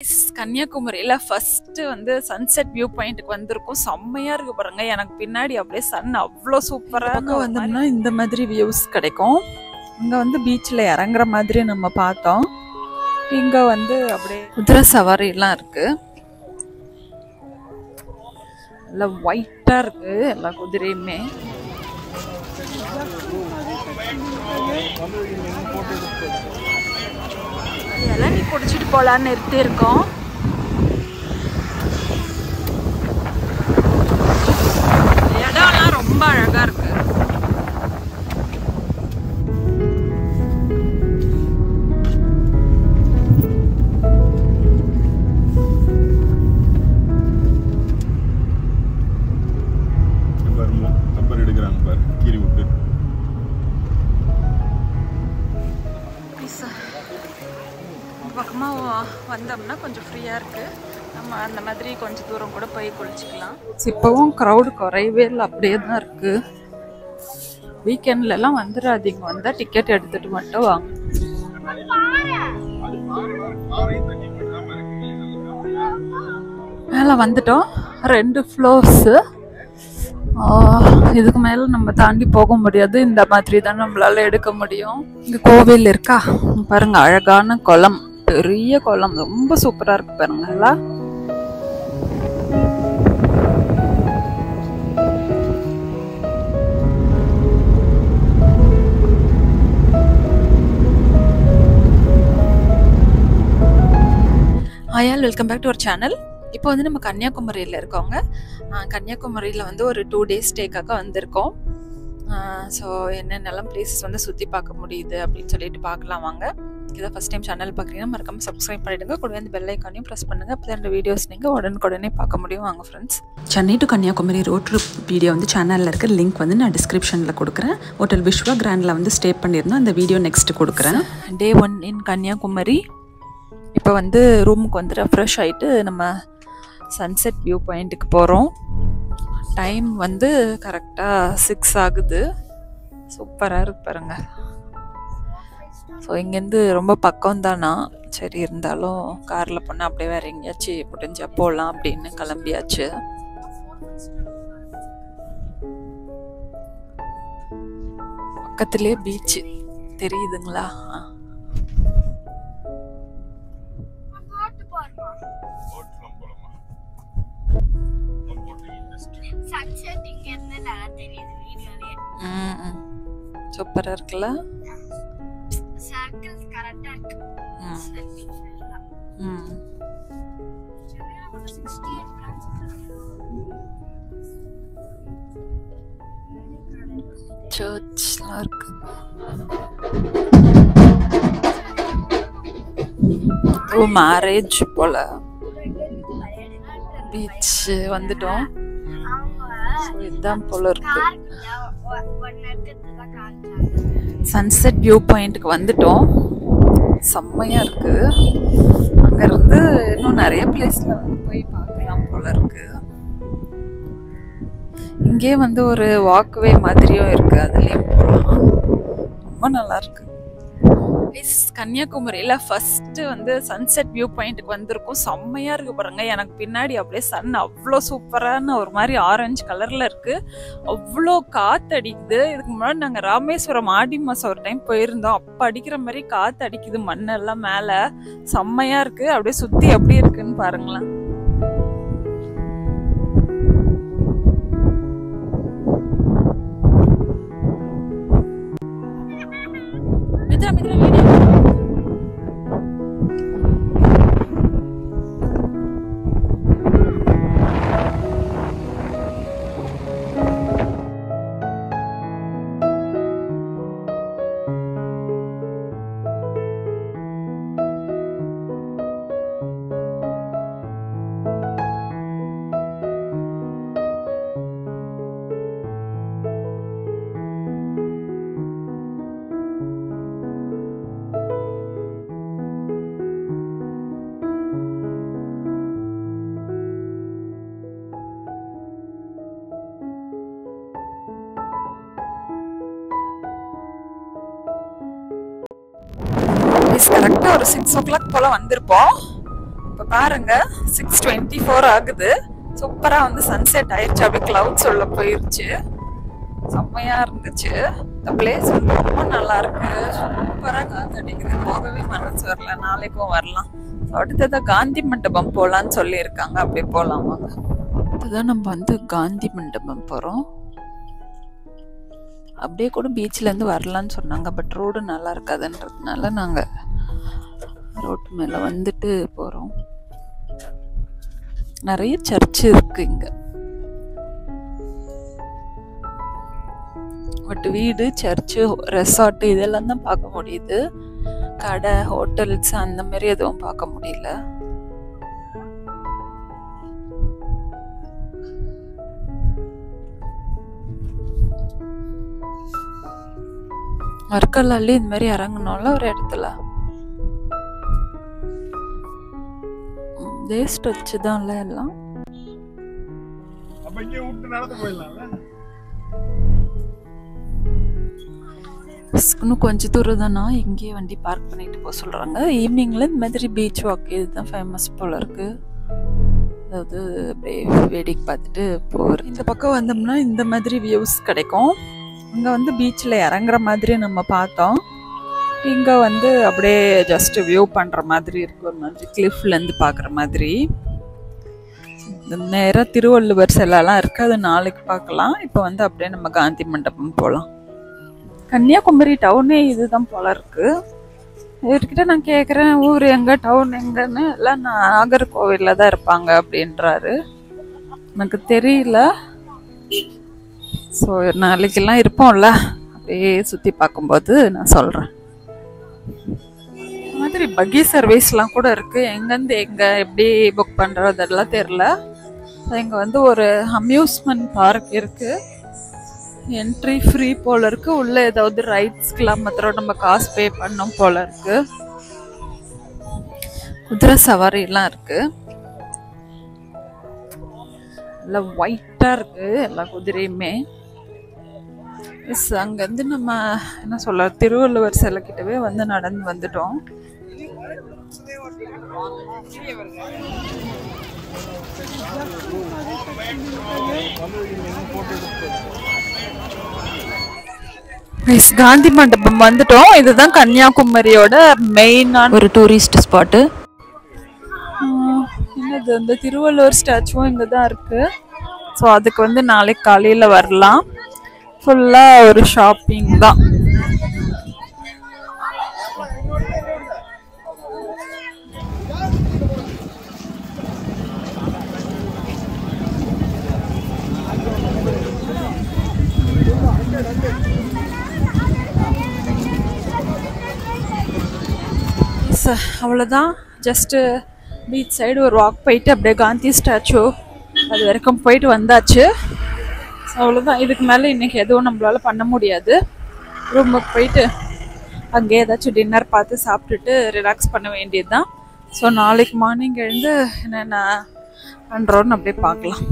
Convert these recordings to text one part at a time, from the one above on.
கன்னியாகுமரியில ஃபர்ஸ்ட் வந்து sunset view பாயிண்ட்க்கு வந்திருக்கும். செம்மையா இருக்கு பாருங்க. எனக்கு பின்னாடி அப்படியே சன் அவ்வளோ சூப்பரா வந்தோம்னா இந்த மாதிரி வியூஸ் கிடைக்கும். இங்க வந்து பீச்ல இறங்குற மாதிரி நம்ம பார்த்தோம். இங்க வந்து அப்படியே குதிரை சவாரி எல்லாம் இருக்கு. நல்லா ஒயிட்டா இருக்கு எல்லா குதிரையுமே. இளநீ குடிச்சிட்டு போலான்னு நிறுத்தி இருக்கோம். இடம்லாம் ரொம்ப அழகா இருக்கு. பக்கமாக வந்தோம்னா கொஞ்சம் ஃப்ரீயாக இருக்குது. நம்ம அந்த மாதிரி கொஞ்சம் தூரம் கூட போய் குளிச்சுக்கலாம். இப்போவும் க்ரௌடு குறையவே இல்லை, அப்படியே தான் இருக்குது. வீக்கெண்ட்லலாம் வந்துடாதீங்க, வந்தால் டிக்கெட் எடுத்துகிட்டு மட்டும் வாங்க. மேலே வந்துட்டோம். 2 ஃப்ளோர்ஸு. இதுக்கு மேலே நம்ம தாண்டி போக முடியாது. இந்த மாதிரி தான் நம்மளால எடுக்க முடியும். இங்கே கோவில் இருக்கா பாருங்க, அழகான குளம், பெரிய குளம், ரொம்ப சூப்பரா இருக்கு பாருங்களா. Hi, welcome back to our channel. இப்போ வந்து நம்ம கன்னியாகுமரியில் இருக்கோங்க. கன்னியாகுமரியில் வந்து ஒரு 2 டேஸ் ஸ்டேக்காக வந்திருக்கோம். ஸோ என்னென்னலாம் பிளேசஸ் வந்து சுற்றி பார்க்க முடியுது அப்படின்னு சொல்லிட்டு பார்க்கலாம் வாங்க. இதை ஃபஸ்ட் டைம் சேனல் பார்க்குறீங்கன்னா மறக்காமல் சப்ஸ்கிரைப் பண்ணிவிடுங்க. கூட வந்து பெல் ஐக்கானையும் ப்ரெஸ் பண்ணுங்கள். அப்போ தான் வீடியோஸ் நீங்கள் உடனுக்குடனே பார்க்க முடியும். வாங்க friends. Chennai to Kanyakumari road trip video வந்து சேனலில் இருக்க லிங்க் வந்து நான் டிஸ்கிரிப்ஷனில் கொடுக்குறேன். ஹோட்டல் விஸ்வா கிராண்டில் வந்து ஸ்டே பண்ணியிருந்தோம். அந்த வீடியோ நெக்ஸ்ட் கொடுக்குறேன். Day 1 இன் கன்னியாகுமரி. இப்போ வந்து ரூமுக்கு வந்து ரெஃப்ரெஷ் ஆகிட்டு நம்ம சன்செட் வியூ பாயிண்ட்டுக்கு போகிறோம். டைம் வந்து கரெக்டாக 6 ஆகுது. சூப்பராக இருக்கு பாருங்க. ஸோ இங்கேருந்து ரொம்ப பக்கம் தானா, சரி இருந்தாலும் காரில் போனால் அப்படியே வேறு எங்கேயாச்சும் முடிஞ்சா போகலாம் அப்படின்னு கிளம்பியாச்சு. பக்கத்துலேயே பீச்சு தெரியுதுங்களா? சூப்பரா இருக்குல்ல. சர்ச்லாம் இருக்கு. மேரேஜ் போல. பீச் வந்துட்டோம். இதுதான் போல இருக்கு. சன்செட் வியூ பாயிண்ட்டுக்கு வந்துட்டோம். செம்மையா இருக்கு. அங்க இருந்து இன்னும் நிறைய பிளேஸ்ல வந்து போய் பார்க்கலாம் போல இருக்கு. இங்கே வந்து ஒரு வாக்வே மாதிரியும் இருக்கு, அதுலயும் போகலாம். ரொம்ப நல்லா இருக்கு. கன்னியாகுமரியில ஃபர்ஸ்ட் வந்து சன்செட் வியூ பாயிண்ட்டுக்கு வந்திருக்கும். செம்மையா இருக்கு பாருங்க. எனக்கு பின்னாடி அப்படியே சன் அவ்வளோ சூப்பரான ஒரு மாதிரி ஆரஞ்சு கலர்ல இருக்கு. அவ்வளோ காத்து அடிக்குது. இதுக்கு முன்னாடி நாங்கள் ராமேஸ்வரம் ஆடி மாசம் ஒரு டைம் போயிருந்தோம். அப்போ அடிக்கிற மாதிரி காத்து அடிக்குது, மண்ணெல்லாம் மேலே. செம்மையா இருக்கு. அப்படியே சுத்தி எப்படி இருக்குன்னு பாருங்களேன். கரெக்டாக ஒரு 6 o'clock போல் வந்திருப்போம். இப்போ பாருங்க 6:24 ஆகுது. சூப்பரா வந்து சன்செட் ஆயிடுச்சு. அப்படியே கிளவுட்ஸ் உள்ள போயிருச்சு. செம்மையா இருந்துச்சு. இந்த பிளேஸ் வந்து ரொம்ப நல்லா இருக்கு. சூப்பரா காத்தடிக்குது. போகவே மனசு வரல. நாளைக்கும் வரலாம். அடுத்ததான் காந்தி மண்டபம் போலான்னு சொல்லி இருக்காங்க. அப்படியே போலாம் வாங்க. அதுதான் நம்ம வந்து காந்தி மண்டபம் போறோம். அப்படியே கூட பீச்ல இருந்து வரலான்னு சொன்னாங்க. பட் ரோடு நல்லா இருக்காதுன்றதுனால நாங்க ரோட்டு மேல வந்துட்டு போறோம். நிறைய சர்ச் இருக்கு இங்க. பட் வீடு, சர்ச்சு, ரெசார்ட் இதெல்லாம் தான் பார்க்க முடியுது. கடை, ஹோட்டல்ஸ் அந்த மாதிரி எதுவும் பார்க்க முடியல. வர்க்கலாலி இந்த மாதிரி இறங்கணும்ல ஒரு இடத்துல. வேஸ்ட் வச்சுதான்ல எல்லாம். இன்னும் கொஞ்சம் தூரம் தானா, இங்கேயே வண்டி பார்க் பண்ணிட்டு போக சொல்றாங்க. ஈவினிங்ல இந்த மாதிரி பீச் வாக் இதுதான் ஃபேமஸ் போல இருக்கு. அதாவது அப்படியே வேடிக்கை பார்த்துட்டு போகிறோம். இந்த பக்கம் வந்தோம்னா இந்த மாதிரி வியூஸ் கிடைக்கும். அங்கே வந்து பீச்சில் இறங்குற மாதிரி நம்ம பார்த்தோம். இங்கே வந்து அப்படியே ஜஸ்ட் வியூ பண்ணுற மாதிரி இருக்கு. ஒரு மாதிரி கிளிஃப்லேருந்து பார்க்குற மாதிரி. நேராக திருவள்ளுவர் சிலைலாம் இருக்குது. அது நாளைக்கு பார்க்கலாம். இப்போ வந்து அப்படியே நம்ம காந்தி மண்டபம் போகலாம். கன்னியாகுமரி டவுனே இதுதான் போல இருக்கு. இவர்கிட்ட நான் கேட்குறேன் ஊர் எங்கே, டவுன் எங்கன்னு. எல்லாம் நாகர்கோவிலில் தான் இருப்பாங்க அப்படின்றாரு. எனக்கு தெரியல. ஸோ நாளைக்கெல்லாம் இருப்போம்ல, அப்படியே சுற்றி பார்க்கும்போது நான் சொல்கிறேன். இந்த மாதிரி பக்கி சர்வீஸ்லாம் கூட இருக்குது. எங்கேருந்து எங்கே எப்படி புக் பண்ணுறதெல்லாம் தெரில. இங்கே வந்து ஒரு அம்யூஸ்மெண்ட் பார்க் இருக்குது. என்ட்ரி ஃப்ரீ போல இருக்கு. உள்ள ஏதாவது ரைட்ஸ்க்கெல்லாம் மாத்திரம் நம்ம காசு பே பண்ணோம் போல இருக்கு. குதிரை சவாரி எல்லாம் இருக்கு. நல்லா ஒயிட்டா இருக்கு எல்லா குதிரையுமே. அங்க இருந்து நம்ம என்ன சொல்ல, திருவள்ளுவர் சிலை கிட்டவே வந்து நடந்து வந்துட்டோம். காந்தி மண்டபம் வந்துட்டோம். இதுதான் கன்னியாகுமரியோட மெயினான ஒரு டூரிஸ்ட் ஸ்பாட்டு. என்னது, இந்த திருவள்ளுவர் ஸ்டாச்சுவும் இங்கே தான் இருக்கு. ஸோ அதுக்கு வந்து நாளைக்கு காலையில் வரலாம். ஃபுல்லாக ஒரு ஷாப்பிங் தான். அவ்வளோதான். ஜஸ்ட்டு பீச் சைடு ஒரு வாக் போயிட்டு அப்படியே காந்தி ஸ்டாச்சு அது வரைக்கும் போயிட்டு வந்தாச்சு. அவ்வளோதான். இதுக்கு மேலே இன்றைக்கி எதுவும் நம்மளால் பண்ண முடியாது. ரூமுக்கு போயிட்டு அங்கே ஏதாச்சும் டின்னர் பார்த்து சாப்பிட்டுட்டு ரிலாக்ஸ் பண்ண வேண்டியது தான். ஸோ நாளைக்கு மார்னிங் எழுந்து என்னென்ன பண்ணுறோன்னு அப்படியே பார்க்கலாம்.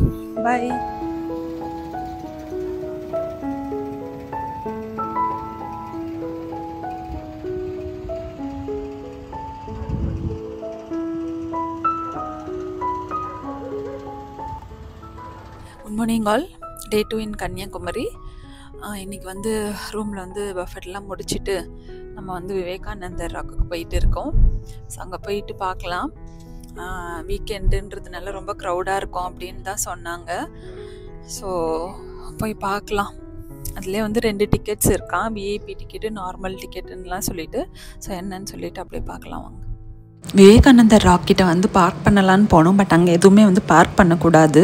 Bye. Good morning all. Day 2 in Kanyakumari. இன்றைக்கி வந்து ரூமில் வந்து பஃபெட்லாம் முடிச்சுட்டு நம்ம வந்து விவேகானந்தர் ராக்குக்கு போயிட்டு இருக்கோம். ஸோ அங்கே போயிட்டு பார்க்கலாம். வீக்கெண்டுன்றதுனால ரொம்ப க்ரௌடாக இருக்கும் அப்படின்னு தான் சொன்னாங்க. ஸோ போய் பார்க்கலாம். அதுலேயே வந்து 2 டிக்கெட்ஸ் இருக்கான். விஐபி டிக்கெட்டு, நார்மல் டிக்கெட்டுன்னெலாம் சொல்லிட்டு. ஸோ என்னன்னு சொல்லிட்டு அப்படியே பார்க்கலாம் வாங்க. விவேகானந்தர் ராக்கிட்ட வந்து பார்க் பண்ணலான்னு போனோம். பட் அங்கே எதுவுமே வந்து பார்க் பண்ணக்கூடாது.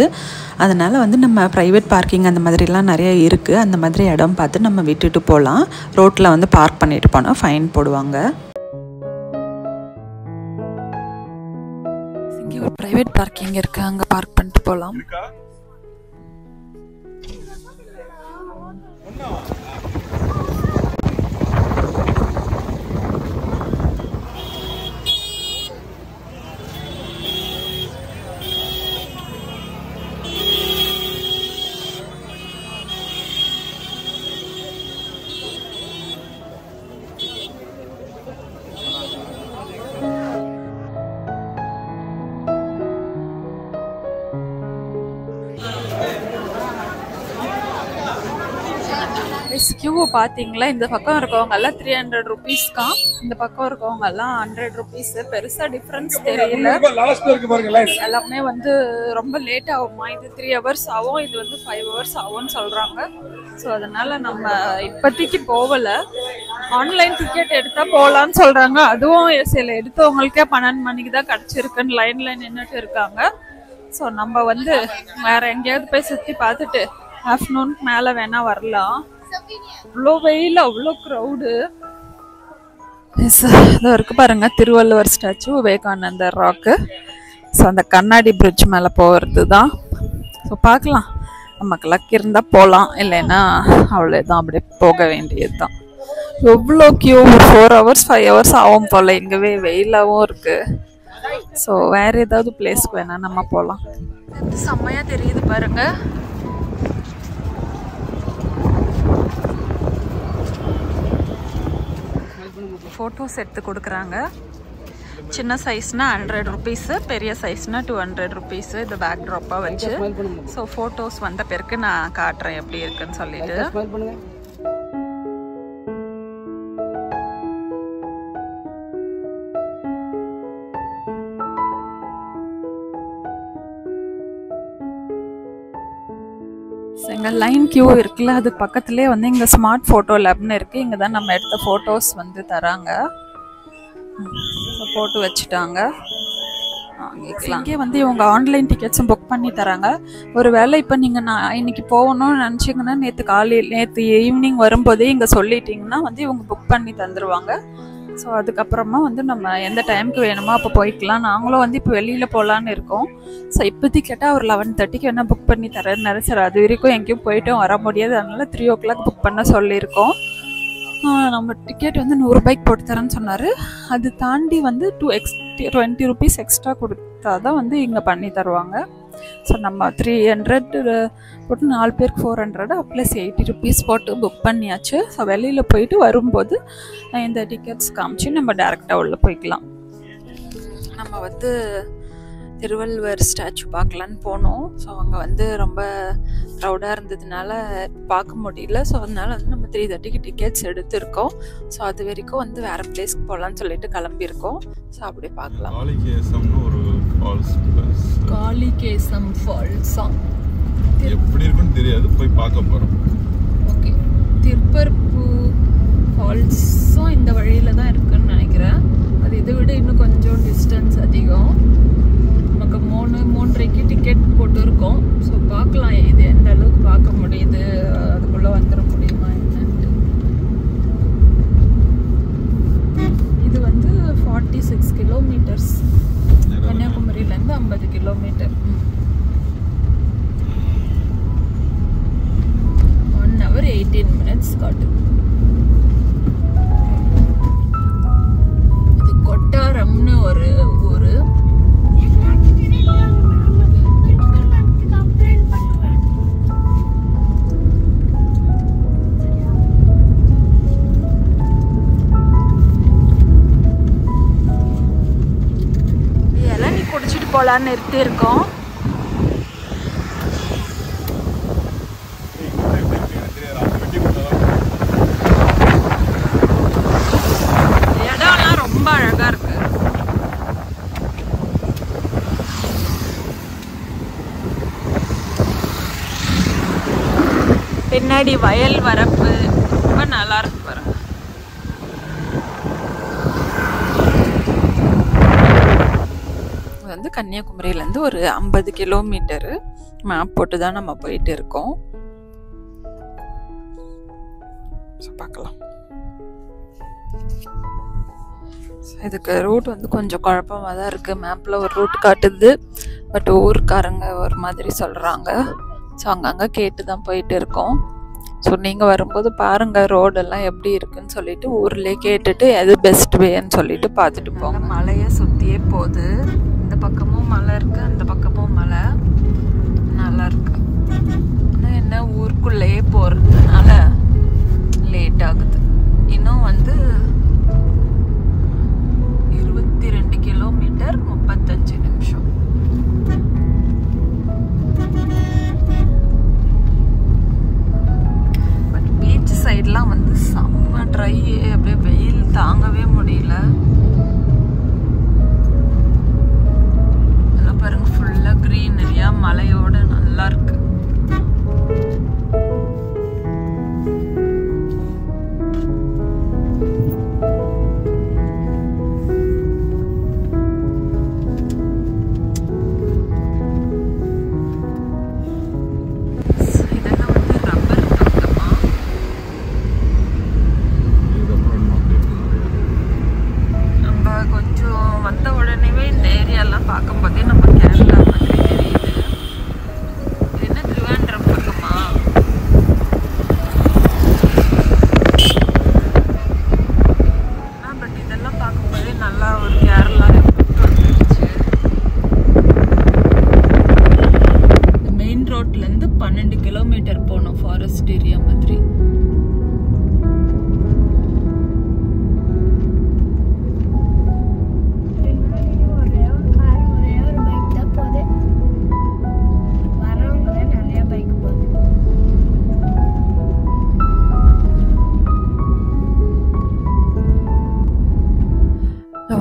அதனால் வந்து நம்ம ப்ரைவேட் பார்க்கிங் அந்த மாதிரிலாம் நிறைய இருக்குது. அந்த மாதிரி இடம் பார்த்து நம்ம விட்டுட்டு போகலாம். ரோட்டில் வந்து பார்க் பண்ணிட்டு போனால் ஃபைன் போடுவாங்க. இங்கே ஒரு ப்ரைவேட் பார்க்கிங் இருக்குது. அங்கே பார்க் பண்ணிட்டு போகலாம். ருபீஸ். கியூ பார்த்தீங்களா? இந்த பக்கம் இருக்கவங்க எல்லாம் 300 ருபீஸ்க்கா, இந்த பக்கம் இருக்கவங்க எல்லாம் 100 ருபீஸ். பெருசா டிஃபரன்ஸ் தெரியல. எல்லாமே வந்து ரொம்ப லேட் ஆகுமா, இது 3 hours ஆகும், இது வந்து 5 hours ஆகும்னு சொல்றாங்க. ஸோ அதனால நம்ம இப்போதைக்கு போகல. ஆன்லைன் டிக்கெட் எடுத்தா போகலான்னு சொல்றாங்க. அதுவும் சில எடுத்தவங்களுக்கே 12 மணிக்கு தான் கிடைச்சிருக்குன்னு லைன்ல நின்றுட்டு இருக்காங்க. ஸோ நம்ம வந்து வேற எங்கேயாவது போய் சுற்றி பார்த்துட்டு ஆஃப்டர்நூன் மேலே வேணா வரலாம். அவ்வளோ வெயில், அவ்வளோ க்ரௌடு. இதோ இருக்கு பாருங்க திருவள்ளுவர் ஸ்டாச்சு, விவேகானந்தர் ராக்கு. ஸோ அந்த கண்ணாடி பிரிட்ஜ் மேலே போகிறது தான். ஸோ பார்க்கலாம், நமக்கு லக் இருந்தால் போகலாம், இல்லைன்னா அவ்வளோதான், அப்படியே போக வேண்டியது தான். எவ்வளோ கியூ, 4 hours 5 hours ஆகும் போல். இங்கவே வெயிலாகவும் இருக்குது. ஸோ வேறு ஏதாவது பிளேஸ்க்கு வேணா நம்ம போகலாம். செம்மையாக தெரியுது பாருங்க. ஃபோட்டோஸ் எடுத்து கொடுக்குறாங்க. சின்ன சைஸ்னா 100 ருபீஸ், பெரிய சைஸ்னா 200 ருபீஸ். இது பேக் ட்ராப்பாக வச்சு. ஸோ ஃபோட்டோஸ் வந்த பிறகு நான் காட்டுறேன் எப்படி இருக்குன்னு சொல்லிட்டு. இங்கே லைன் கியூ இருக்குல்ல, அது பக்கத்துலேயே வந்து இங்கே ஸ்மார்ட் ஃபோட்டோ லேப்னு இருக்குது. இங்கே தான் நம்ம எடுத்த ஃபோட்டோஸ் வந்து தராங்க. போட்டு வச்சுட்டாங்க. இங்கே வந்து இவங்க ஆன்லைன் டிக்கெட்ஸும் புக் பண்ணி தராங்க. ஒரு வேளை இப்போ நீங்கள் நான் இன்னைக்கு போகணும்னு நினச்சிங்கன்னா நேற்று ஈவினிங் வரும்போதே இங்கே சொல்லிட்டிங்கன்னா வந்து இவங்க புக் பண்ணி தந்துடுவாங்க. ஸோ அதுக்கப்புறமா வந்து நம்ம எந்த டைமுக்கு வேணுமோ அப்போ போய்க்கலாம். நாங்களும் வந்து இப்போ வெளியில் போகலான்னு இருக்கோம். ஸோ இப்போதைக்கு கேட்டால் ஒரு 11:30க்கு வேணால் புக் பண்ணி தரேன்னு சார். அது வரைக்கும் எங்கேயும் போய்ட்டும் வர முடியாது. அதனால 3 o'clock புக் பண்ண சொல்லியிருக்கோம். நம்ம டிக்கெட் வந்து 100 ரூபாய்க்கு போட்டு தரேன்னு சொன்னார். அது தாண்டி வந்து 20 ருபீஸ் எக்ஸ்ட்ரா கொடுத்தா தான் வந்து இங்கே பண்ணி தருவாங்க. ஸோ நம்ம 300 போட்டு 4 பேருக்கு 400 ப்ளஸ் 80 ருபீஸ் போட்டு புக் பண்ணியாச்சு. ஸோ வெளியில் போயிட்டு வரும்போது இந்த டிக்கெட்ஸ் காமிச்சு நம்ம டேரெக்டாக உள்ளே போய்க்கலாம். நம்ம வந்து திருவள்ளுவர் ஸ்டாச்சு பார்க்கலான்னு போனோம். ஸோ அங்கே வந்து ரொம்ப க்ரௌடாக இருந்ததுனால பார்க்க முடியல. ஸோ அதனால வந்து நம்ம 3:30க்கு டிக்கெட்ஸ் எடுத்திருக்கோம். ஸோ அது வரைக்கும் வந்து வேறு பிளேஸ்க்கு போகலான்னு சொல்லிட்டு கிளம்பியிருக்கோம். ஸோ அப்படியே பார்க்கலாம். காளிகேசம் ஃபால்ஸா எப்படி இருக்குன்னு தெரியாது, போய் பார்க்க போகிறோம். ஓகே, திருப்பரப்பு ஃபால்ஸும் இந்த வழியில் தான் இருக்குன்னு நினைக்கிறேன். அது இதை விட இன்னும் கொஞ்சம் டிஸ்டன்ஸ் அதிகம். நமக்கு 3:30க்கு டிக்கெட் போட்டு இருக்கோம். ஸோ பார்க்கலாம் இது எந்த அளவுக்கு பார்க்க முடியுது, அதுக்குள்ளே வந்துட முடியுமா என்னன்ட்டு. இது வந்து 46 கிலோமீட்டர்ஸ், கன்னியாகுமரியிலேருந்து 50 கிலோமீட்டர். 1 hour 18 minutes காட்டுது. இது கொட்டாரம்னு ஒரு ஊர். குடிச்சிட்டு போலான்னு நிறுத்தி இருக்கோம். இடம்லாம் ரொம்ப அழகா இருக்கு. பின்னாடி வயல் வரப்பு ரொம்ப நல்லா இருக்கு பாருங்க. வந்து கன்னியாகுமரியிலேருந்து ஒரு 50 கிலோமீட்டரு. மேப் போட்டு தான் நம்ம போயிட்டு இருக்கோம். பார்க்கலாம். இதுக்கு ரூட் வந்து கொஞ்சம் குழப்பமாக தான் இருக்குது. மேப்பில் ஒரு ரூட் காட்டுது, பட் ஊருக்காரங்க ஒரு மாதிரி சொல்கிறாங்க. ஸோ அங்கங்கே கேட்டு தான் போயிட்டு இருக்கோம். ஸோ நீங்கள் வரும்போது பாருங்கள் ரோடெல்லாம் எப்படி இருக்குன்னு சொல்லிட்டு ஊர்லேயே கேட்டுட்டு எது பெஸ்ட் வேன்னு சொல்லிட்டு பார்த்துட்டு போங்க. மலையை சுற்றியே போகுது. இந்த பக்கமும் மலை இருக்குது, அந்த பக்கமும் மலை. நல்லா இருக்கு. ஆனால் என்ன ஊருக்குள்ளேயே போகிறதுனால லேட் ஆகுது. இன்னும் வந்து 22 கிலோமீட்டர் 35 நிமிஷம். பட் பீச் சைடு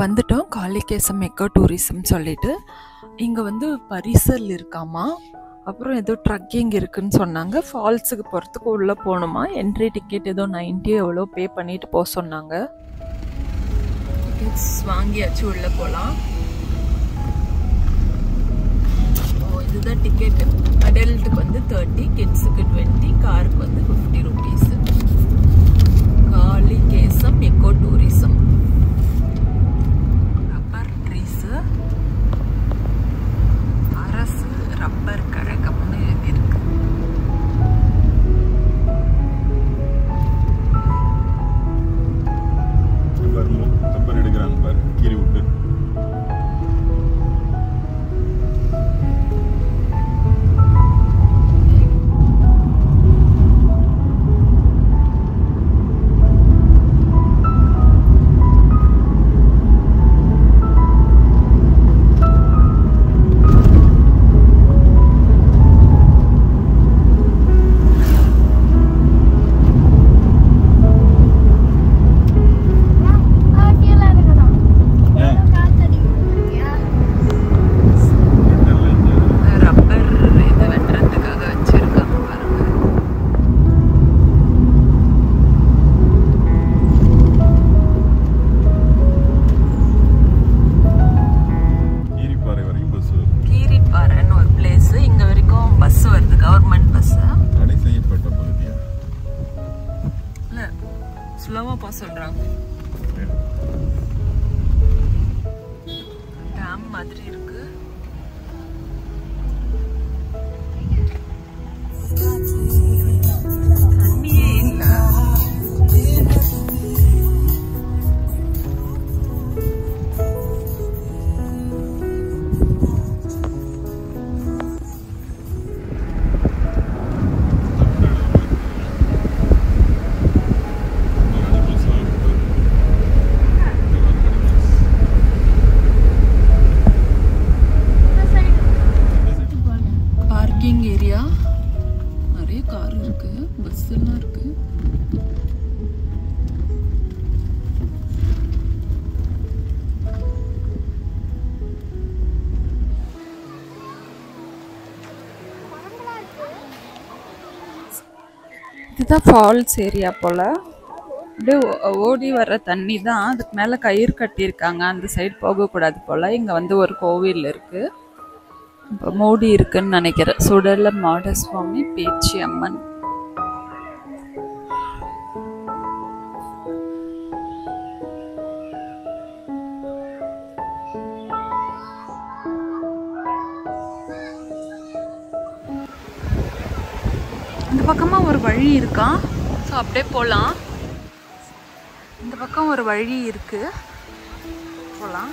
வந்துட்டோம். காளிகேசம் எக்கோ டூரிசம் சொல்லிட்டு இங்கே வந்து பரிசல் இருக்காமா. அப்புறம் ஏதோ ட்ரக்கிங் இருக்குன்னு சொன்னாங்க. ஃபால்ஸுக்கு போகிறதுக்கு உள்ளே போகணுமா. என்ட்ரி டிக்கெட் ஏதோ 90 எவ்வளோ பே பண்ணிட்டு போக சொன்னாங்க. டிக்கெட்ஸ் வாங்கியாச்சு, உள்ளே போகலாம். இதுதான் டிக்கெட். அடல்ட்டுக்கு வந்து 30, கிட்ஸுக்கு 20, காருக்கு வந்து 50 rupees. Kalikesam echo tourism. Rubber trees, அரசு ரப்பர் கழகம்னு இருக்கு. ரப்பர் எடுக்கிறாங்க பாரு, கீறி விட்டு. ஸ்லோவா போக சொல்றாங்க. டேம் மாதிரி இருக்கு. தண்ணியே இல்ல. ஏரியா நிறைய கார் இருக்கு, பஸ் எல்லாம் இருக்கு. இதுதான் ஃபால்ஸ் ஏரியா போல. அப்படியே ஓடி வர்ற தண்ணி தான். அதுக்கு மேல கயிறு கட்டியிருக்காங்க. அந்த சைடு போகக்கூடாது போல. இங்க வந்து ஒரு கோவில் இருக்கு, மூடி இருக்குன்னு நினைக்கிறேன். சுடல மாடசுவாமி பேச்சி அம்மன். இந்த பக்கமா ஒரு வழி இருக்கா, ஸோ அப்படியே போகலாம். இந்த பக்கம் ஒரு வழி இருக்கு, போகலாம்.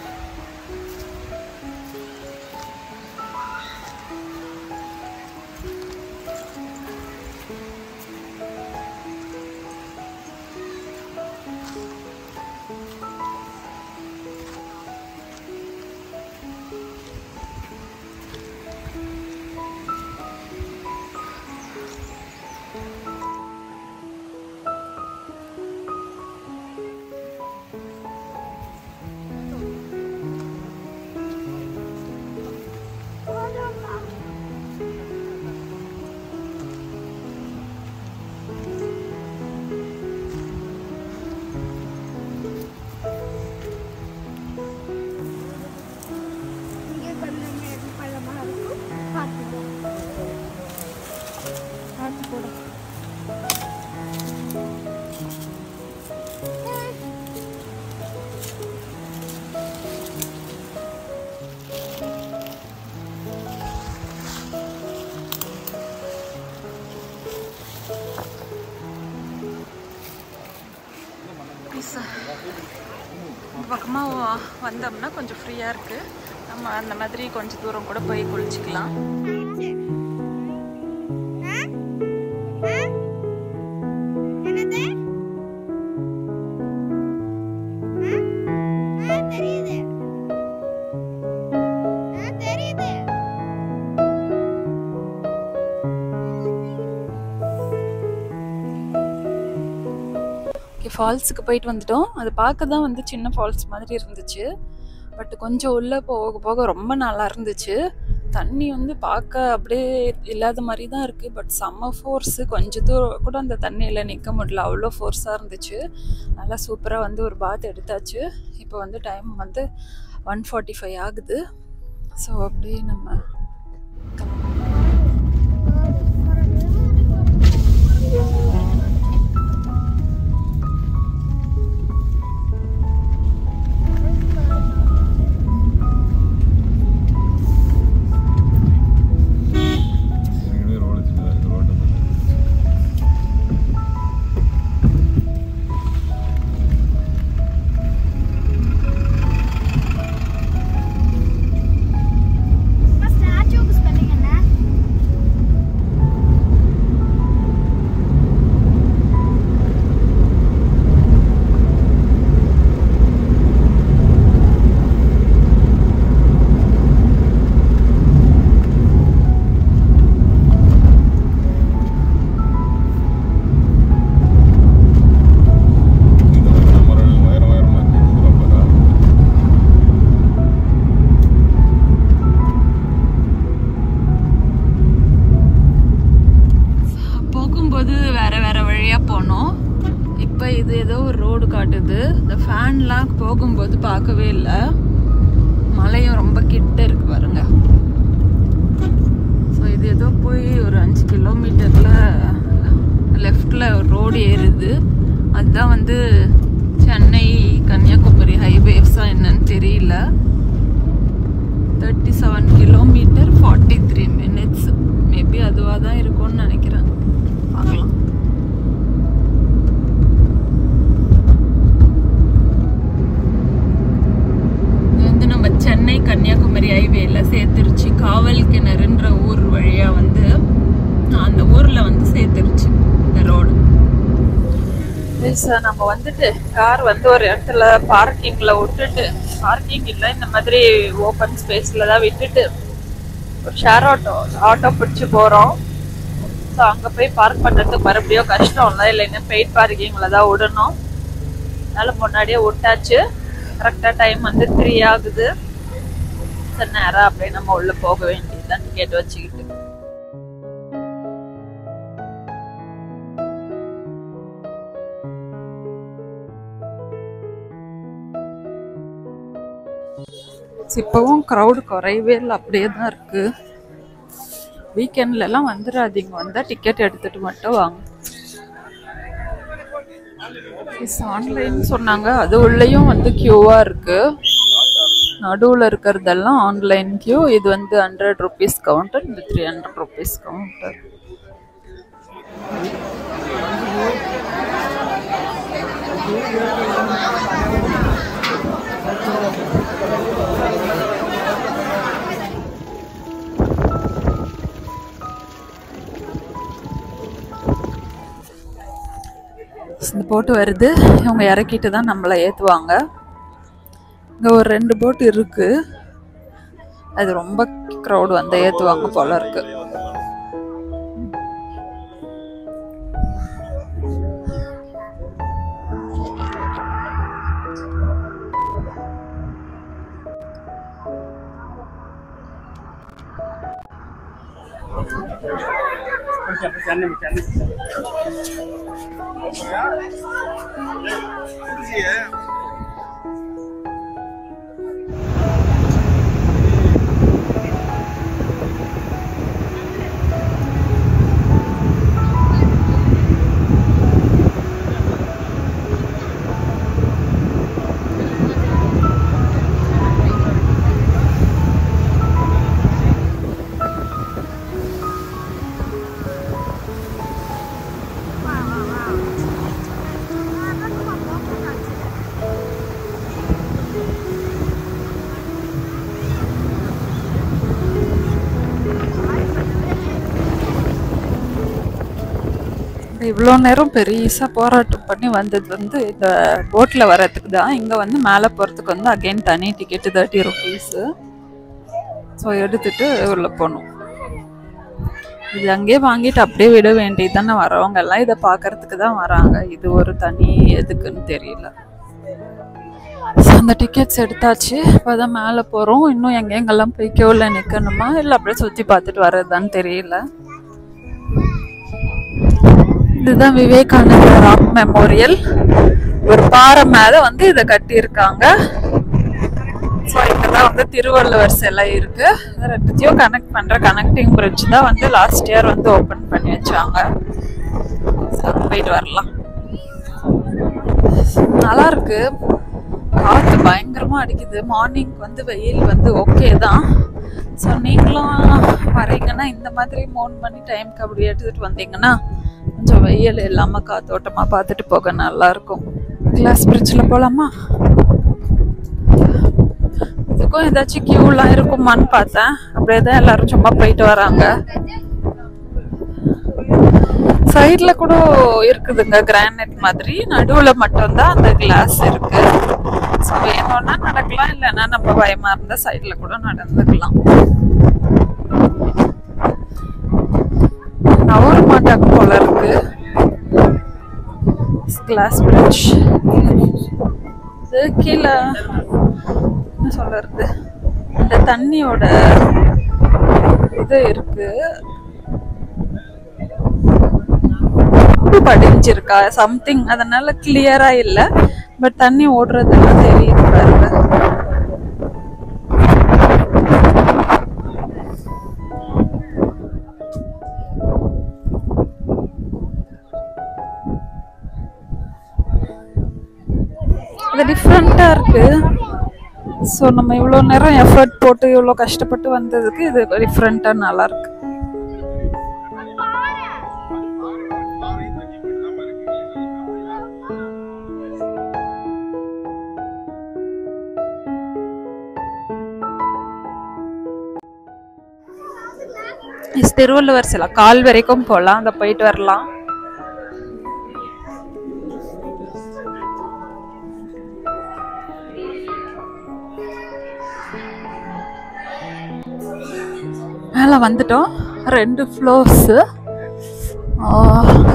பக்கமாக வந்தோம்னா கொஞ்சம் ஃப்ரீயாக இருக்குது. நம்ம அந்த மாதிரி கொஞ்சம் தூரம் கூட போய் குளிச்சுக்கலாம். ஃபால்ஸுக்கு போயிட்டு வந்துட்டோம். அது பார்க்க தான் வந்து சின்ன ஃபால்ஸ் மாதிரி இருந்துச்சு. பட் கொஞ்சம் உள்ளே போக போக ரொம்ப நல்லா இருந்துச்சு. தண்ணி வந்து பார்க்க அப்படியே இல்லாத மாதிரி தான் இருக்குது. பட் செம்ம ஃபோர்ஸு, கொஞ்சம் தூரம் கூட அந்த தண்ணியில் நிற்க முடியல, அவ்வளோ ஃபோர்ஸாக இருந்துச்சு. நல்லா சூப்பராக வந்து ஒரு பாத் எடுத்தாச்சு. இப்போ வந்து டைம் வந்து 1:45 ஆகுது. ஸோ அப்படியே நம்ம போகும்போது பார்க்கவே இல்லை. மலையும் ரொம்ப கிட்ட இருக்கு பாருங்க. ஸோ இது ஏதோ போய் ஒரு 5 கிலோமீட்டரில் லெஃப்டில் ஒரு ரோடு ஏறுது. அதுதான் வந்து சென்னை கன்னியாகுமரி ஹைவேஸா என்னன்னு தெரியல. 37 கிலோமீட்டர் 43 மினிட்ஸ் மேபி அதுவாக தான் இருக்கும்னு நினைக்கிறேன். பார்க்கலாம். சென்னை கன்னியாகுமரி ஹைவேல சேத்திருச்சு காவல் கிணறுன்ற ஊர் வழியா வந்து அந்த ஊர்ல வந்து சேத்திருச்சு இந்த ரோடு. நம்ம வந்துட்டு கார் வந்து ஒரு இடத்துல பார்க்கிங்ல விட்டுட்டு, பார்க்கிங் இல்லை இந்த மாதிரி ஓப்பன் ஸ்பேஸ்ல தான் விட்டுட்டு ஒரு ஷேர் ஆட்டோ பிடிச்சு போறோம். ஸோ அங்க போய் பார்க் பண்றதுக்கு மறுபடியும் கஷ்டம் இல்லை, இல்லைன்னா பெய்ட் பார்க்கிங்ல தான் விடணும். அதனால முன்னாடியே விட்டாச்சு. கரெக்டா டைம் வந்து 3 ஆகுது. நேரம் அப்படியே நம்ம உள்ள போக வேண்டியதுதான் டிக்கெட் வச்சுக்கிட்டு. இப்பவும் க்ரௌடு குறையவே இல்லை, அப்படியே தான் இருக்கு. வீக்கெண்ட்ல எல்லாம் வந்துடாதீங்க, வந்தா டிக்கெட் எடுத்துட்டு மட்டும் வாங்க. ஆன்லைன் சொன்னாங்க, அது உள்ளேயும் வந்து கியூவா இருக்கு. நடுவில் இருக்கிறதெல்லாம் ஆன்லைன் கியூ. இது வந்து 100 rupees கவுண்டர், இது 300 rupees கவுண்டர். இந்த போட்டு வருது, இவங்க இறக்கிட்டு தான் நம்மளை ஏற்றுவாங்க. இங்கே ஒரு 2 போட் இருக்கு, அது ரொம்ப க்ரௌட் வந்து ஏற்றுவாங்க போல இருக்கு. இவ்வளோ நேரம் பெருசாக போராட்டம் பண்ணி வந்தது வந்து இந்த போட்டில் வர்றதுக்கு தான். இங்கே வந்து மேலே போகிறதுக்கு வந்து அகெயின் தனி டிக்கெட்டு 30 rupees. ஸோ எடுத்துட்டு உள்ள போகணும். இது அங்கேயே வாங்கிட்டு அப்படியே விட வேண்டியது தானே. வரவங்க எல்லாம் இதை பார்க்கறதுக்கு தான் வராங்க. இது ஒரு தனி எதுக்குன்னு தெரியல. ஸோ அந்த டிக்கெட்ஸ் எடுத்தாச்சு. இப்போ தான் மேலே போகிறோம். இன்னும் எங்கெங்கெல்லாம் போய் கியூவில் நிற்கணுமா இல்லை அப்படியே சுற்றி பார்த்துட்டு வர்றதுதான்னு தெரியல. இதுதான் விவேகானந்தா ராக் மெமோரியல். ஒரு பாறை மேலே வந்து இதை கட்டியிருக்காங்க. ஸோ இங்கே தான் வந்து திருவள்ளுவர் சிலை இருக்குது. இது ரெண்டுத்தையும் கனெக்ட் பண்ணுற கனெக்டிங் பிரிட்ஜ் தான் வந்து லாஸ்ட் இயர் வந்து ஓப்பன் பண்ணி வச்சாங்க. ஸோ போயிட்டு வரலாம். நல்லா இருக்கு. காற்று பயங்கரமாக அடிக்குது. மார்னிங் வந்து வெயில் வந்து ஓகே தான். ஸோ நீங்களும் வரீங்கன்னா இந்த மாதிரி மோன் பண்ணி டைமுக்கு அப்படி எடுத்துகிட்டு வந்தீங்கன்னா கொஞ்சம் வெயில் இல்லாமல் காத்தோட்டமாக பார்த்துட்டு போக நல்லாயிருக்கும். கிளாஸ் பிரிட்ஜில் போகலாமா? இதுக்கும் ஏதாச்சும் கியூலாம் இருக்குமான்னு பார்த்தேன். அப்படியே தான் எல்லாரும் சும்மா போயிட்டு வராங்க. சைடில் கூட இருக்குதுங்க கிரானைட் மாதிரி. நடுவில் மட்டும்தான் அந்த கிளாஸ் இருக்கு. ஸோ வேணும்னா நடக்கலாம், இல்லைன்னா நம்ம பயமா இருந்தால் சைடில் கூட நடந்துக்கலாம். நவர மாட்டாங்க போல இருக்கு கிளாஸ் பிரிட்ஜ். இது கீழே என்ன சொல்றது, இந்த தண்ணியோட இது இருக்கு, படிஞ்சிருக்கா சம்திங், அதனால கிளியரா இல்ல. பட் தண்ணி ஓடுறதெல்லாம் தெரியுது பாருங்க. இது டிஃப்ரெண்டா இருக்கு. ஸோ நம்ம இவ்வளோ நேரம் எஃபர்ட் போட்டு இவ்வளோ கஷ்டப்பட்டு வந்ததுக்கு இது டிஃப்ரெண்டா நல்லா இருக்கு. திருவள்ளுவர் சில கால் வரைக்கும் போகலாம், அங்கே போயிட்டு வரலாம். மேலே வந்துட்டோம். 2 ஃப்ளோர்ஸு.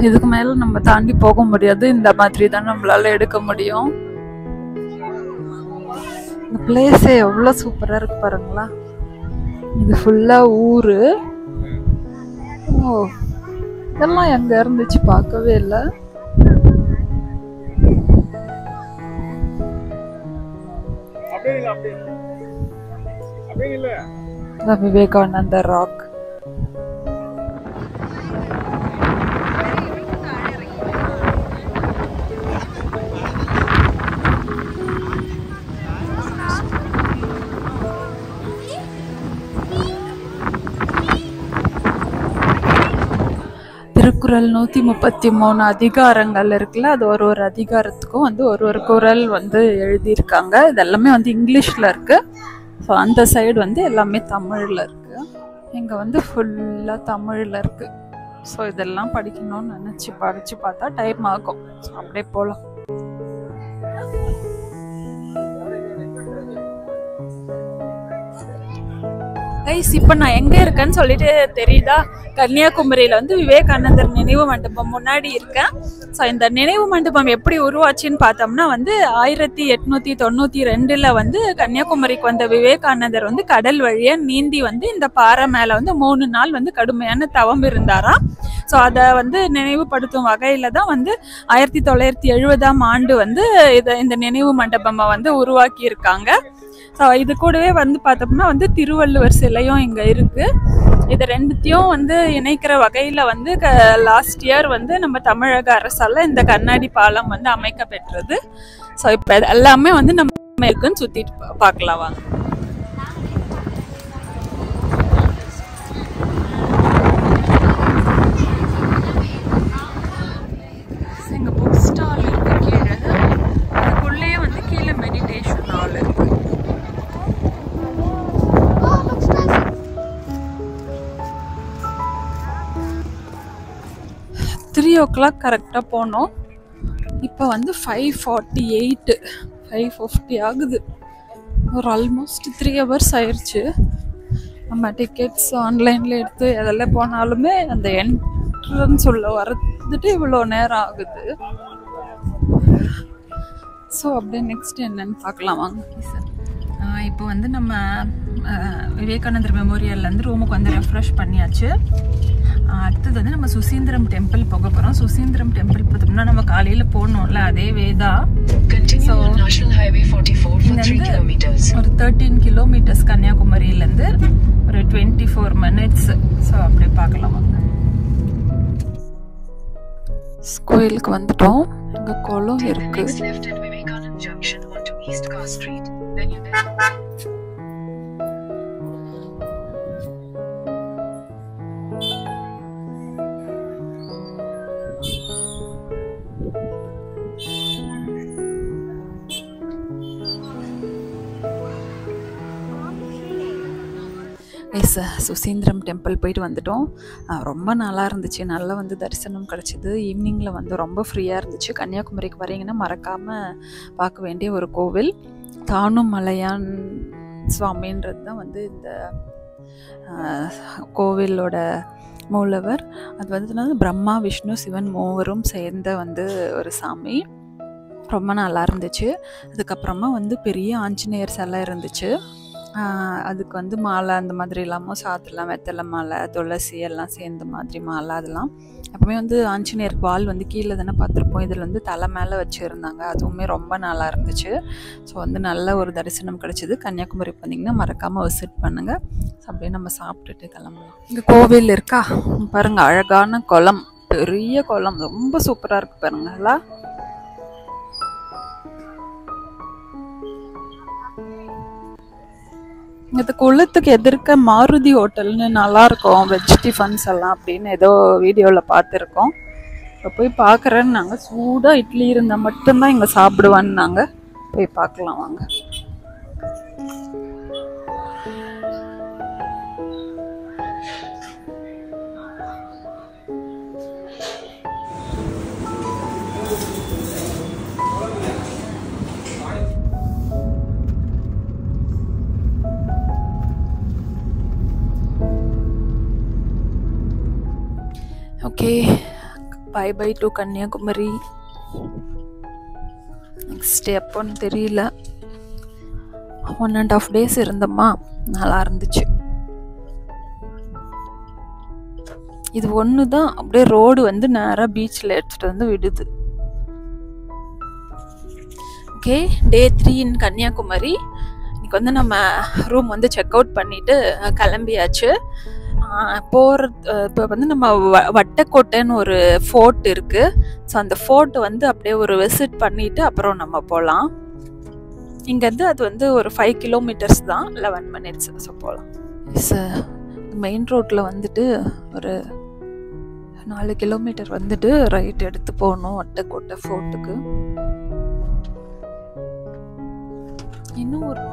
இதுக்கு மேலே நம்ம தாண்டி போக முடியாது. இந்த மாதிரி தான் நம்மளால எடுக்க முடியும். இந்த பிளேஸே எவ்வளோ சூப்பராக இருக்கு பாருங்களா. இது ஃபுல்லாக ஊர். இதெல்லாம் எங்க இருந்துச்சு பார்க்கவே இல்லை. விவேகானந்தா ராக். திருக்குறள் 133 அதிகாரங்கள் இருக்குல்ல, அது ஒரு அதிகாரத்துக்கும் வந்து ஒரு குறள் வந்து எழுதியிருக்காங்க. இதெல்லாமே வந்து இங்கிலீஷில் இருக்கு. ஸோ அந்த சைடு வந்து எல்லாமே தமிழில் இருக்கு. இங்கே வந்து ஃபுல்லாக தமிழில் இருக்கு. ஸோ இதெல்லாம் படிக்கணும்னு நினச்சி படித்து பார்த்தா டைம் ஆகும். ஸோ அப்படியே போகலாம். இப்போ நான் எங்க இருக்கேன்னு சொல்லிட்டு தெரியுதா? கன்னியாகுமரியில வந்து விவேகானந்தர் நினைவு மண்டபம் முன்னாடி இருக்கேன். ஸோ இந்த நினைவு மண்டபம் எப்படி உருவாச்சுன்னு பார்த்தோம்னா வந்து 1892 வந்து கன்னியாகுமரிக்கு வந்த விவேகானந்தர் வந்து கடல் வழியா நீந்தி வந்து இந்த பாறை மேல வந்து 3 நாள் வந்து கடுமையான தவம் இருந்தாராம். ஸோ அதை வந்து நினைவுபடுத்தும் வகையில தான் வந்து 1970ஆம் ஆண்டு வந்து இந்த நினைவு மண்டபம் வந்து உருவாக்கி இருக்காங்க. ஸோ இது கூடவே வந்து பார்த்தோம்னா வந்து திருவள்ளுவர் சிலையும் இங்கே இருக்கு. இது ரெண்டுத்தையும் வந்து இணைக்கிற வகையில் வந்து லாஸ்ட் இயர் வந்து நம்ம தமிழக அரசால் இந்த கண்ணாடி பாலம் வந்து அமைக்க பெற்றது. ஸோ இப்போ எல்லாமே வந்து நம்ம இருக்குன்னு சுற்றிட்டு பார்க்கலாம் வாங்க. எங்கள் புக் ஸ்டால் இருக்கு கீழே. அதுக்குள்ளேயே வந்து கீழே மெடிடேஷன் ஹால் இருக்கு. 3 o'clock கரெக்டாக போனோம். இப்போ வந்து 5:48 5:50 ஆகுது. ஒரு ஆல்மோஸ்ட் 3 hours ஆயிடுச்சு. நம்ம டிக்கெட்ஸ் ஆன்லைனில் எடுத்து அதெல்லாம் போனாலுமே அந்த என்ட்ரன்ஸ் உள்ள வரதுட்டு இவ்வளோ நேரம் ஆகுது. ஸோ அப்படியே நெக்ஸ்ட் என்னன்னு பார்க்கலாம் வாங்க. இப்போ வந்து நம்ம விவேகானந்தர் மெமோரியல்லேருந்து ரூமுக்கு வந்து ரெஃப்ரெஷ் பண்ணியாச்சு. அடுத்தது வந்து நம்ம சுசீந்திரம் டெம்பிள் போக போகிறோம். சுசீந்திரம் டெம்பிள் பார்த்தோம்னா நம்ம காலையில் போகணும்ல, அதே வே தான். ஸோ இங்கேருந்து ஒரு 13 கிலோமீட்டர்ஸ் கன்னியாகுமரியிலேருந்து ஒரு 24 minutes. ஸோ அப்படியே பார்க்கலாம் வாங்க. கோயிலுக்கு வந்துட்டோம். இங்கே குளம் இருக்கு. சுசீந்திரம் டெம்பிள் போயிட்டு வந்துட்டோம். ரொம்ப நல்லா இருந்துச்சு. நல்லா வந்து தரிசனம் கிடச்சிது. ஈவினிங்கில் வந்து ரொம்ப ஃப்ரீயாக இருந்துச்சு. கன்னியாகுமரிக்கு வரீங்கன்னா மறக்காமல் பார்க்க வேண்டிய ஒரு கோவில் தானுமலையான் சுவாமின்றது தான் வந்து இந்த கோவிலோட மூலவர். அது வந்து பிரம்மா விஷ்ணு சிவன் மூவரும் சேர்ந்த வந்து ஒரு சாமி. ரொம்ப நல்லா இருந்துச்சு. அதுக்கப்புறமா வந்து பெரிய ஆஞ்சநேயர் சிலை இருந்துச்சு. அதுக்கு வந்து மாலை அந்த மாதிரி இல்லாமல் சாத்தலாம், வெத்தலை மாலை, துளசி எல்லாம் சேர்ந்த மாதிரி மாலை. அதெல்லாம் எப்பவுமே வந்து ஆஞ்சநேயருக்கு வால் வந்து கீழே தானே பார்த்துருப்போம். இதில் வந்து தலை மேலே வச்சுருந்தாங்க. அதுவுமே ரொம்ப நல்லா இருந்துச்சு. ஸோ வந்து நல்ல ஒரு தரிசனம் கிடச்சிது. கன்னியாகுமரி வந்தீங்கன்னா மறக்காமல் விசிட் பண்ணுங்கள். அப்படியே நம்ம சாப்பிட்டுட்டு கிளம்பலாம். இங்கே கோவில் இருக்கா பாருங்கள், அழகான குளம், பெரிய குளம், ரொம்ப சூப்பராக இருக்குது பாருங்களா. இந்த குளத்துக்கு எதிர்க்க மாருதி ஹோட்டல்னு நல்லாயிருக்கும், வெஜ் டிஃபன்ஸ் எல்லாம் அப்படின்னு ஏதோ வீடியோவில் பார்த்துருக்கோம். இப்போ போய் பார்க்குறேன்னு நாங்கள் சூடாக இட்லி இருந்தால் மட்டும்தான் இங்கே சாப்பிடுவான்னு நாங்கள் போய் பார்க்கலாம் வாங்க. Okay, bye bye to Kanyakumari. Next day எப்போன்னு தெரியல. 1.5 days இருந்தோமா, நல்லா இருந்துச்சு. இது ஒன்று தான் அப்படியே ரோடு வந்து நேராக பீச்சில் எடுத்துகிட்டு வந்து விடுது. ஓகே, Day 3 இன் கன்னியாகுமரி. இன்னைக்கு வந்து நம்ம ரூம் வந்து செக் அவுட் பண்ணிவிட்டு கிளம்பியாச்சு. இப்போ வந்து நம்ம வட்டக்கோட்டைன்னு ஒரு ஃபோர்ட் இருக்குது. ஸோ அந்த ஃபோர்ட் வந்து அப்படியே ஒரு விசிட் பண்ணிவிட்டு அப்புறம் நம்ம போகலாம். இங்கேருந்து அது வந்து ஒரு 5 kilometers தான், 11 minutes. ஸோ போகலாம். மெயின் ரோட்டில் வந்துட்டு ஒரு 4 கிலோமீட்டர் வந்துட்டு ரைட் எடுத்து போகணும் வட்டக்கோட்டை ஃபோர்ட்டுக்கு. இன்னும் ஒரு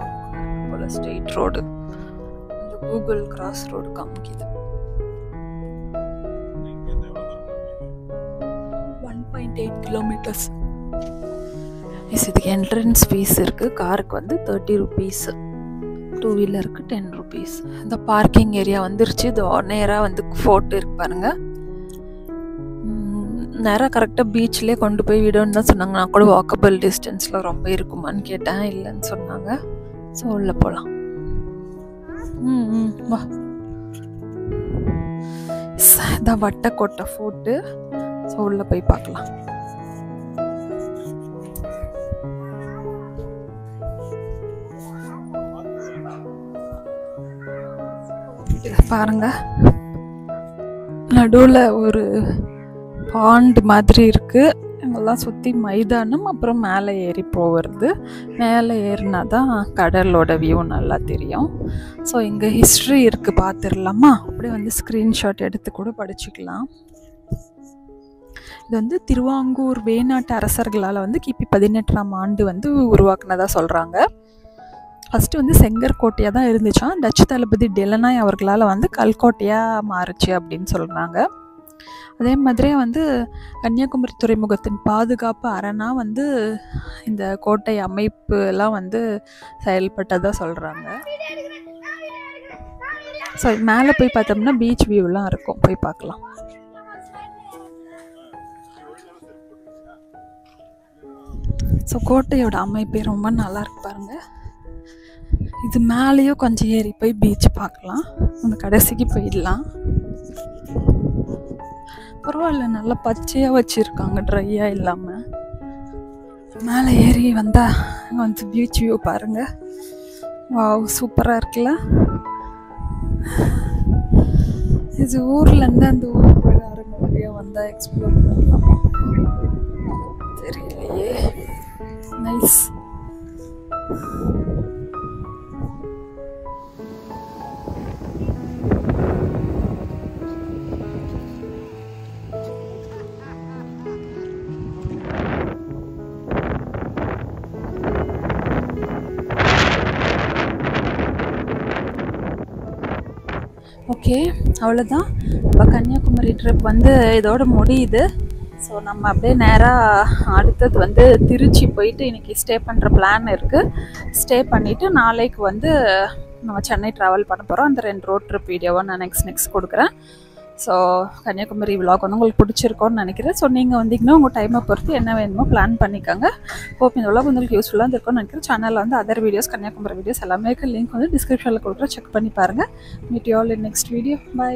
போல straight road, Google cross road காமிக்குது. 1.8 kilometers. இதுக்கு என்ட்ரன்ஸ் ஃபீஸ் இருக்குது. காருக்கு வந்து 30 rupees, 2 வீலருக்கு 10 rupees. இந்த பார்க்கிங் ஏரியா வந்துருச்சு. இது நேராக வந்து ஃபோர்ட் இருக்கு பாருங்க. நேராக கரெக்டாக பீச்லேயே கொண்டு போய் விடணும்னு தான் சொன்னாங்க. நான் கூட வாக்கபிள் டிஸ்டன்ஸில் ரொம்ப இருக்குமான்னு கேட்டேன், இல்லைன்னு சொன்னாங்க. ஸோ உள்ள போகலாம். வா, இதான் வட்டக்கோட்டை ஃபோர்ட்டு. ஸோ உள்ள போய் பார்க்கலாம். பாருங்க, நடுவில் ஒரு பாண்ட் மாதிரி இருக்கு. இங்கெல்லாம் சுற்றி மைதானம், அப்புறம் மேலே ஏறி போகிறது. மேலே ஏறினா தான் கடலோட வியூ நல்லா தெரியும். ஸோ இங்கே ஹிஸ்ட்ரி இருக்குது, பார்த்துடலாமா? அப்படியே வந்து ஸ்க்ரீன்ஷாட் எடுத்து கூட படிச்சுக்கலாம். இது வந்து திருவாங்கூர் வேணாட்டு அரசர்களால் வந்து கிபி 18ஆம் ஆண்டு வந்து உருவாக்குனதாக சொல்கிறாங்க. ஃபஸ்ட்டு வந்து செங்கற்கோட்டையாக தான் இருந்துச்சான். டச்சு தளபதி டெலனாய் அவர்களால் வந்து கல்கோட்டையாக மாறுச்சு அப்படின்னு சொல்கிறாங்க. அதே மாதிரியே வந்து கன்னியாகுமரி துறைமுகத்தின் பாதுகாப்பு அரணாக வந்து இந்த கோட்டை அமைப்பு எல்லாம் வந்து செயல்பட்டதாக சொல்கிறாங்க. ஸோ மேலே போய் பார்த்தோம்னா பீச் வியூலாம் இருக்கும், போய் பார்க்கலாம். ஸோ கோட்டையோட அமைப்பு ரொம்ப நல்லா இருக்கு பாருங்க. இது மேலேயும் கொஞ்சம் ஏறி போய் பீச் பார்க்கலாம். அந்த கடைசிக்கு போயிடலாம். பரவாயில்ல, நல்லா பச்சையாக வச்சுருக்காங்க, ட்ரையாக இல்லாமல். மேலே ஏறி வந்தால் வந்து பீச் வியூ பாருங்கள். வாவ், சூப்பராக இருக்குல்ல. இது ஊர்லேருந்து அந்த ஊருக்கு யாருங்க வழியாக வந்தால் எக்ஸ்ப்ளோர் பண்ணலாமா தெரியலையே. நைஸ். ஓகே, அவ்வளோதான். நம்ம கன்னியாகுமரி ட்ரிப் வந்து இதோட முடியுது. ஸோ நம்ம அப்படியே நேராக அடுத்தது வந்து திருச்சி போயிட்டு இன்றைக்கி ஸ்டே பண்ணுற பிளான் இருக்குது. ஸ்டே பண்ணிவிட்டு நாளைக்கு வந்து நம்ம சென்னை ட்ராவல் பண்ண போகிறோம். அந்த 2 ரோட் ட்ரிப் வீடியோவை நான் நெக்ஸ்ட் கொடுக்குறேன். ஸோ கன்னியாகுமரி விலாக் வந்து உங்களுக்கு பிடிச்சிருக்கோன்னு நினைக்கிறேன். ஸோ நீங்கள் வந்தீங்கன்னா உங்கள் டைமை பொறுத்து என்ன வேணுமோ பிளான் பண்ணிக்கோங்க. ஹோப் இந்த விலாக் உங்களுக்கு யூஸ்ஃபுல்லாக இருக்கும்னு நினைக்கிறேன். சேனலில் வந்து அதர் வீடியோஸ், கன்னியாகுமரி வீடியோஸ் எல்லாமே லிங்க் வந்து டிஸ்கிரிப்ஷனில் கொடுக்குறேன். செக் பண்ணி பாருங்கள். Meet you all in next video. By.